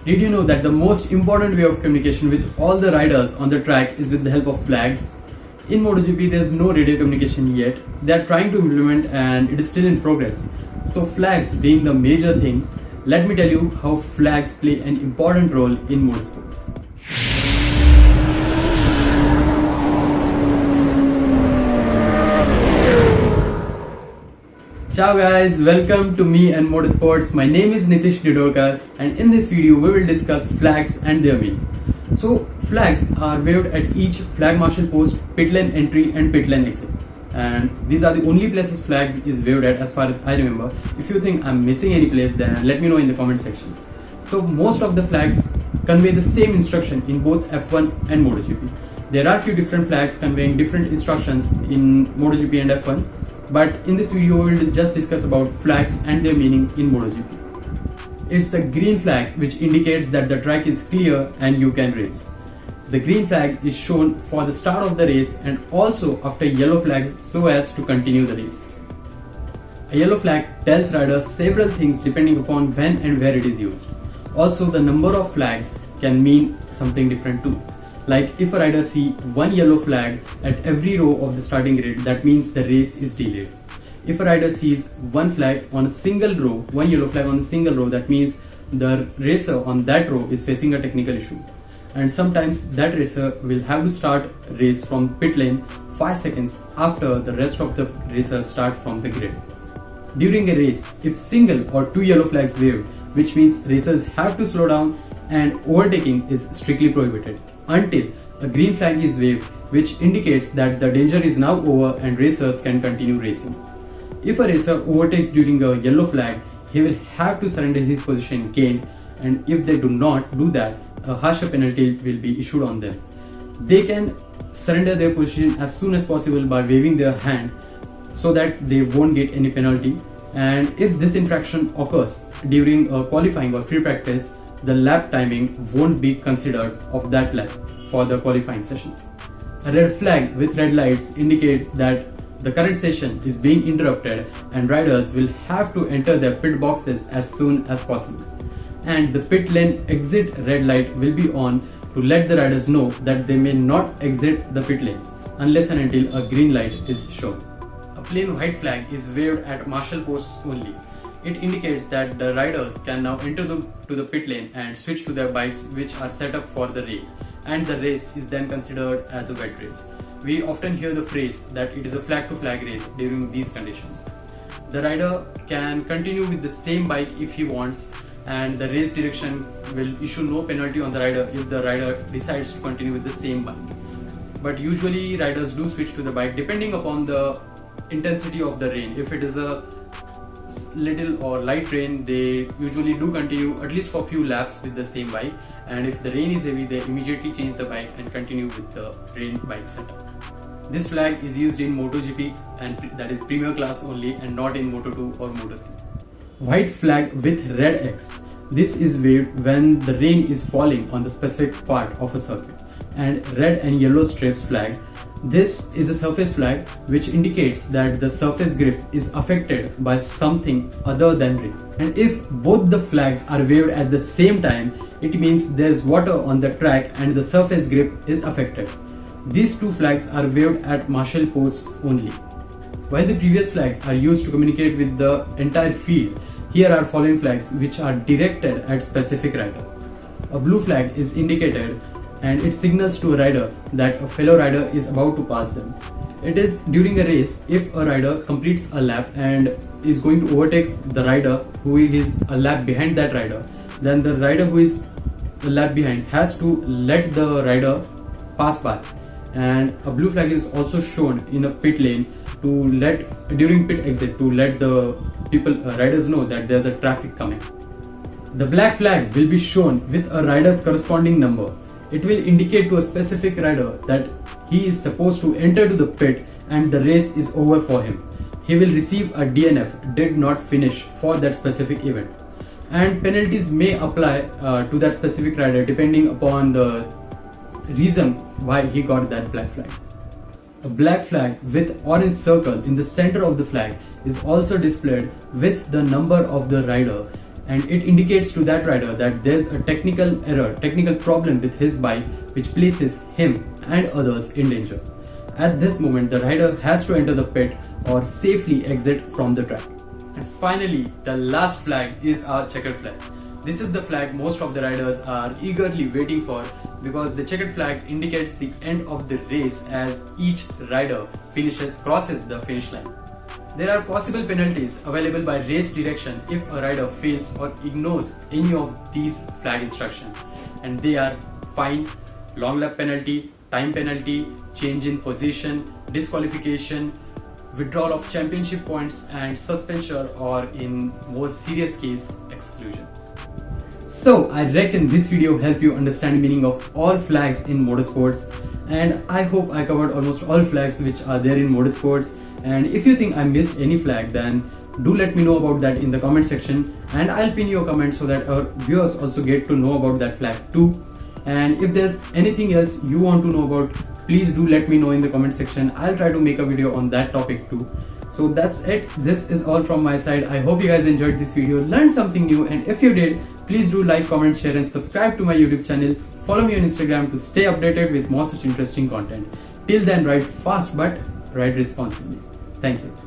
Did you know that the most important way of communication with all the riders on the track is with the help of flags? In MotoGP, there's no radio communication yet. They are trying to implement and it is still in progress. So flags being the major thing, let me tell you how flags play an important role in motorsports. Ciao guys, welcome to MeAndMotorsports. My name is Nitish Didorkar and in this video we will discuss flags and their meaning. So flags are waved at each flag marshal post, pit lane entry and pit lane exit. And these are the only places flag is waved at as far as I remember. If you think I'm missing any place, then let me know in the comment section. So most of the flags convey the same instruction in both F1 and MotoGP. There are few different flags conveying different instructions in MotoGP and F1. But in this video we will just discuss about flags and their meaning in MotoGP. It's the green flag which indicates that the track is clear and you can race. The green flag is shown for the start of the race and also after yellow flags so as to continue the race. A yellow flag tells riders several things depending upon when and where it is used. Also the number of flags can mean something different too. Like if a rider sees one yellow flag at every row of the starting grid, that means the race is delayed. If a rider sees one flag on a single row, one yellow flag on a single row, that means the racer on that row is facing a technical issue. And sometimes that racer will have to start race from pit lane 5 seconds after the rest of the racers start from the grid. During a race, if single or two yellow flags waved, which means racers have to slow down and overtaking is strictly prohibited until a green flag is waved, which indicates that the danger is now over and racers can continue racing. If a racer overtakes during a yellow flag, he will have to surrender his position gained, and if they do not do that, a harsher penalty will be issued on them. They can surrender their position as soon as possible by waving their hand so that they won't get any penalty, and if this infraction occurs during a qualifying or free practice, the lap timing won't be considered of that lap for the qualifying sessions. A red flag with red lights indicates that the current session is being interrupted and riders will have to enter their pit boxes as soon as possible. And the pit lane exit red light will be on to let the riders know that they may not exit the pit lanes unless and until a green light is shown. A plain white flag is waved at marshal posts only. It indicates that the riders can now enter to the pit lane and switch to their bikes which are set up for the race, and the race is then considered as a wet race. We often hear the phrase that it is a flag to flag race during these conditions. The rider can continue with the same bike if he wants, and the race direction will issue no penalty on the rider if the rider decides to continue with the same bike. But usually riders do switch to the bike depending upon the intensity of the rain. If it is a little or light rain, they usually do continue at least for a few laps with the same bike, and if the rain is heavy, they immediately change the bike and continue with the rain bike setup. This flag is used in MotoGP, and that is premier class only, and not in Moto2 or Moto3. White flag with red X. This is waved when the rain is falling on the specific part of a circuit. And red and yellow strips flag. This is a surface flag which indicates that the surface grip is affected by something other than rain. And if both the flags are waved at the same time, it means there's water on the track and the surface grip is affected. These two flags are waved at marshal posts only. While the previous flags are used to communicate with the entire field, here are following flags which are directed at specific rider. A blue flag is indicated and it signals to a rider that a fellow rider is about to pass them. It is during a race if a rider completes a lap and is going to overtake the rider who is a lap behind that rider, then the rider who is a lap behind has to let the rider pass by. And a blue flag is also shown in a pit lane to let during pit exit to let the riders know that there's a traffic coming. The black flag will be shown with a rider's corresponding number. It will indicate to a specific rider that he is supposed to enter to the pit and the race is over for him. He will receive a DNF, did not finish, for that specific event. And penalties may apply to that specific rider depending upon the reason why he got that black flag. A black flag with orange circle in the center of the flag is also displayed with the number of the rider and it indicates to that rider that there's a technical problem with his bike which places him and others in danger. At this moment, the rider has to enter the pit or safely exit from the track. And finally, the last flag is our checkered flag. This is the flag most of the riders are eagerly waiting for, because the checkered flag indicates the end of the race as each rider crosses the finish line. There are possible penalties available by race direction if a rider fails or ignores any of these flag instructions, and they are fine, long lap penalty, time penalty, change in position, disqualification, withdrawal of championship points, and suspension, or in more serious case, exclusion. So I reckon this video helped you understand the meaning of all flags in motorsports, and I hope I covered almost all flags which are there in motorsports. And if you think I missed any flag, then do let me know about that in the comment section, and I'll pin your comment so that our viewers also get to know about that flag too. And if there's anything else you want to know about, please do let me know in the comment section. I'll try to make a video on that topic too. So that's it. This is all from my side. I hope you guys enjoyed this video, learned something new, and if you did, please do like, comment, share, and subscribe to my YouTube channel. Follow me on Instagram to stay updated with more such interesting content. Till then, ride fast but ride responsibly. Thank you.